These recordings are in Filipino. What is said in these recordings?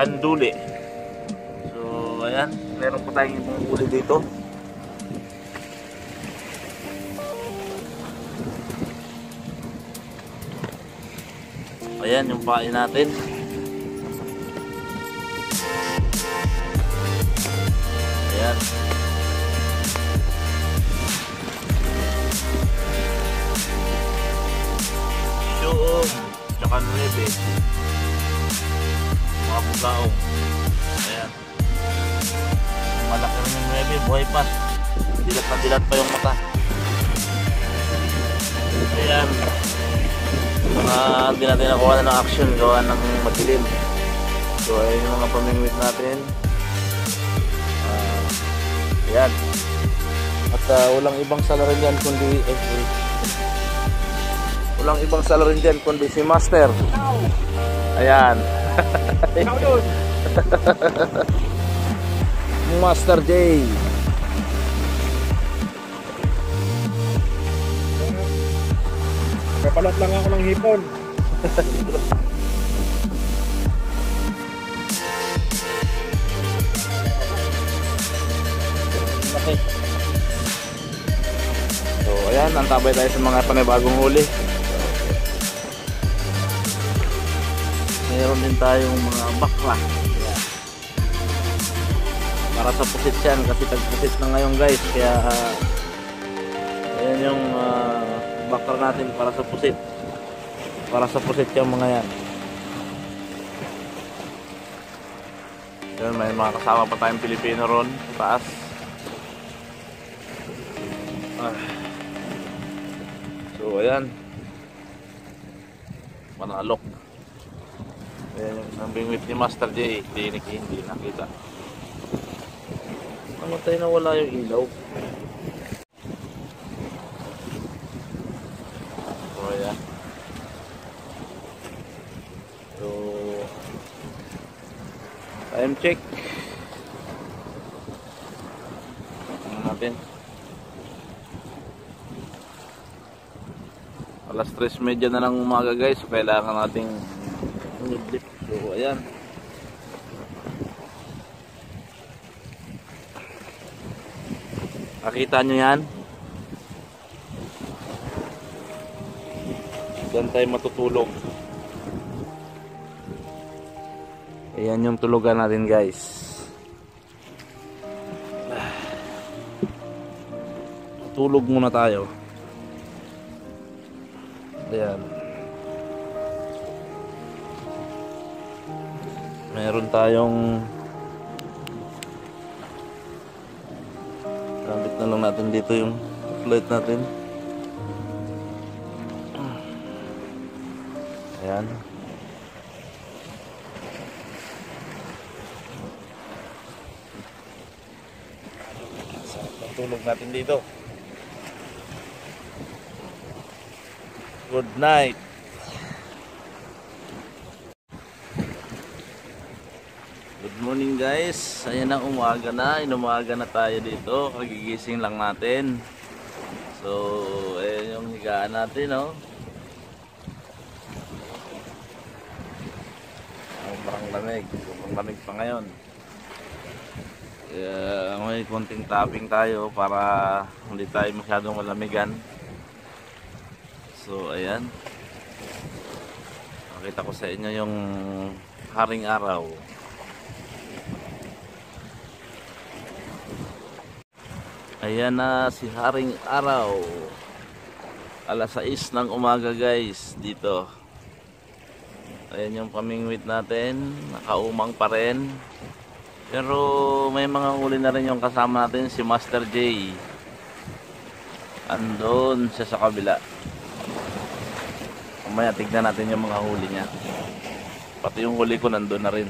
Kanduli. So ayan, meron pa tayong ibang huli dito. Ayan yung pain natin. Ayan. Syoong, tsaka nuebe. Mga bugaong. Ayan. Malaki rin yung nuebe, buhay pa. Dilat na dilat pa yung mata. Ayan. Hindi natin nakuha na ng action, gawa ng madilim. So ayan yung mga pamingwit natin. Ayan. At walang ibang salarin dyan kundi walang ibang salarin dyan kundi si Master. Ayan. Master J. Kapalat lang ako ng hipon. Okay. So ayan, antabay tayo sa mga panibagong huli. Meron din tayong mga bakla. Ayan. Para sa pusit yan kasi tagpusit na ngayon guys. Kaya ayan yung bakla natin para sa pusit. Para sa pusit yung mga yan. Ayan, may mga kasama pa tayong Pilipino ron sa taas. So ayan, manalok. Ayan yung isang bingwit ni Master J. Hindi nakita. Namatay na wala yung ilaw. So ayan. So time check. Ano natin? Alas 3:30 na lang umaga guys, so kailangan nating nidlip. So ayan. Nakita nyo yan? Diyan tayo matutulog. Ayan yung tulugan natin guys. Tulog muna tayo. Ayan. Meron tayong gamit na lang natin dito yung light natin. Ayan. Tulog natin dito. Good night. Good morning guys. Ayan ang umaga na. Inumaga na tayo dito. Kagigising lang natin. So, ayan yung higaan natin, no? Parang lamig. Parang lamig pa ngayon. Kaya may konting tapping tayo para hindi tayo masyadong malamigan. So ayan, nakita ko sa inyo yung haring araw. Ayan na si haring araw. Alas 6 ng umaga guys dito. Ayan yung pamingwit natin, nakaumang pa rin. Pero may mga huli na rin yung kasama natin, si Master J. Andun siya sa kabila. Mamaya tignan natin yung mga huli niya. Pati yung huli ko nandun na rin.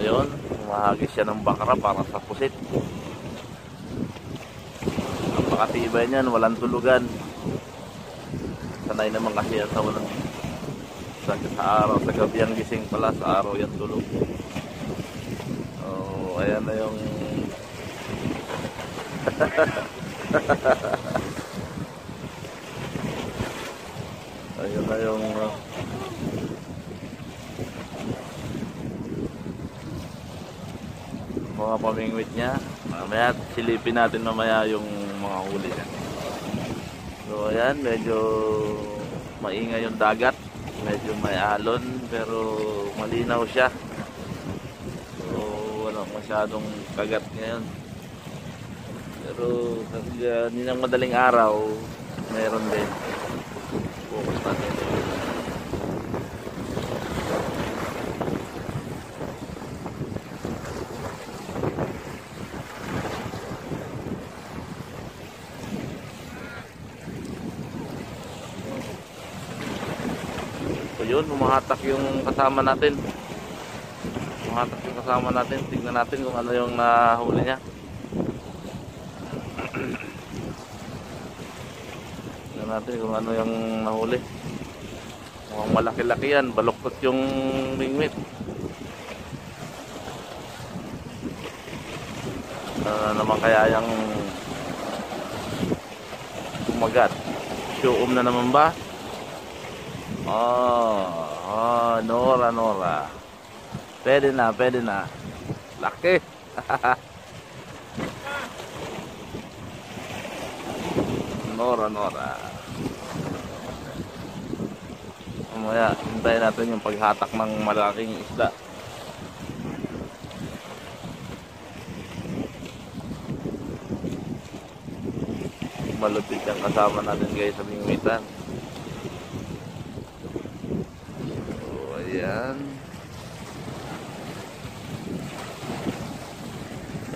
Ayun, humahagis siya ng bakra para sa pusit. Napakatibay niyan, walang tulugan. Sanay naman kasi yan sa walang sa araw, sa gabi ang gising pala, sa araw yan tulog. Oh, ayan na yung ayun na yung pamingwit niya. Mamaya silipin natin mamaya yung mga huli niya. So ayan, medyo maingay yung dagat, medyo may alon pero malinaw siya. So wala masyadong kagat ngayon. Pero hindi ng madaling araw, mayroon din. Focus natin. So yun, umahatak yung kasama natin. Umahatak yung kasama natin. Tignan natin kung ano yung nahuli niya. Tignan natin kung ano yung nahuli. Mukhang malaki-laki yan. Baluktot yung mingwit. Naman kaya yung kumagat. Shuom na naman ba? Nora. Pwede na. Laki. Nora. Mamaya, hintayin natin yung paghatak ng malaking isda. Malupit yung kasama natin guys sa mingwitan. So, ayan.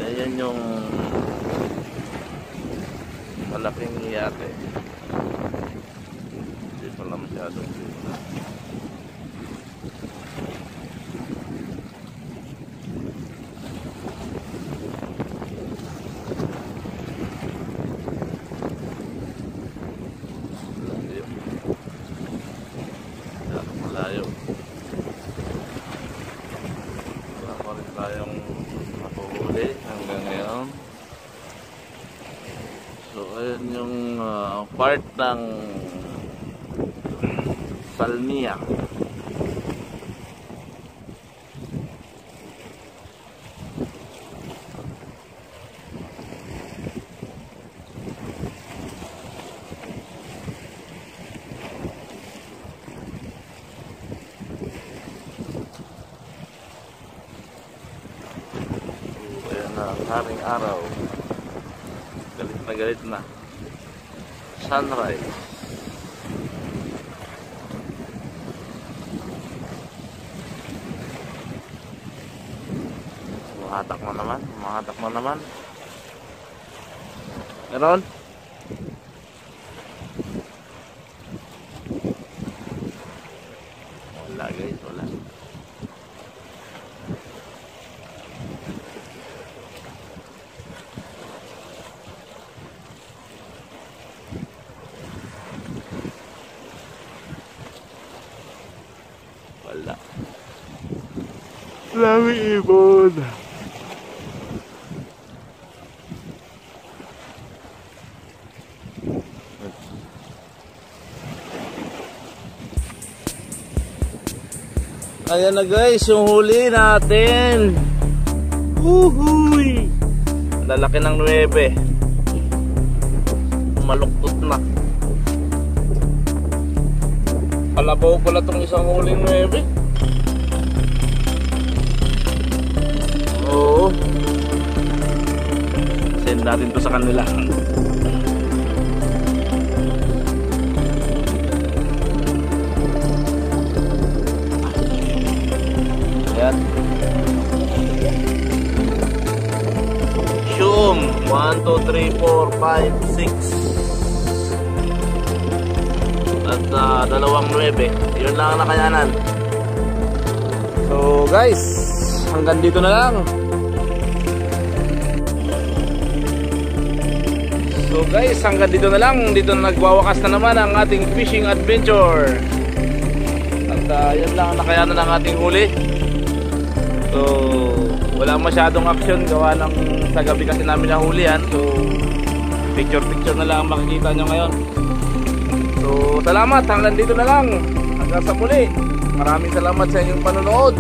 Ayan yung malaking iyate. Hindi pala masyadong malayo. Wala pa rin tayong nakuhuli hanggang ngayon. So ayun yung part ng Salmia. Ang haring araw, galit na sunrise. Mahatak mo naman meron. Wala guys, wala. Dami ibon. Ayan na guys, yung huli natin. Uhuy! Lalaki ng 9. Maluktot na. Kalabaw pala itong isang huling 9. Oo. Send natin to sa kanila. Ayan. Shoom 1, 2, 3, 4, 5, 6 at 2 9. Yun lang ang nakayanan. So guys, hanggang dito na lang. Dito na nagwawakas na naman ang ating fishing adventure. At yan lang ang nakayanan ng ating huli. So wala masyadong action gawa ng sa gabi kasi namin nahulihan. So picture na lang makikita nyo ngayon. So salamat, hanggang dito na lang. Hanggang sa muli. Maraming salamat sa inyong panonood.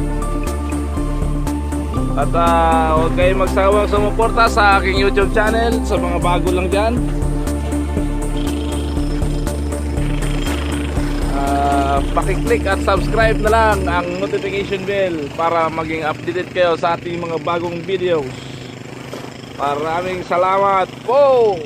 At huwag kayong magsawang sumuporta sa aking YouTube channel. Sa mga bago lang dyan, pakiclick at subscribe na lang ang notification bell para maging updated kayo sa ating mga bagong videos. Maraming salamat po!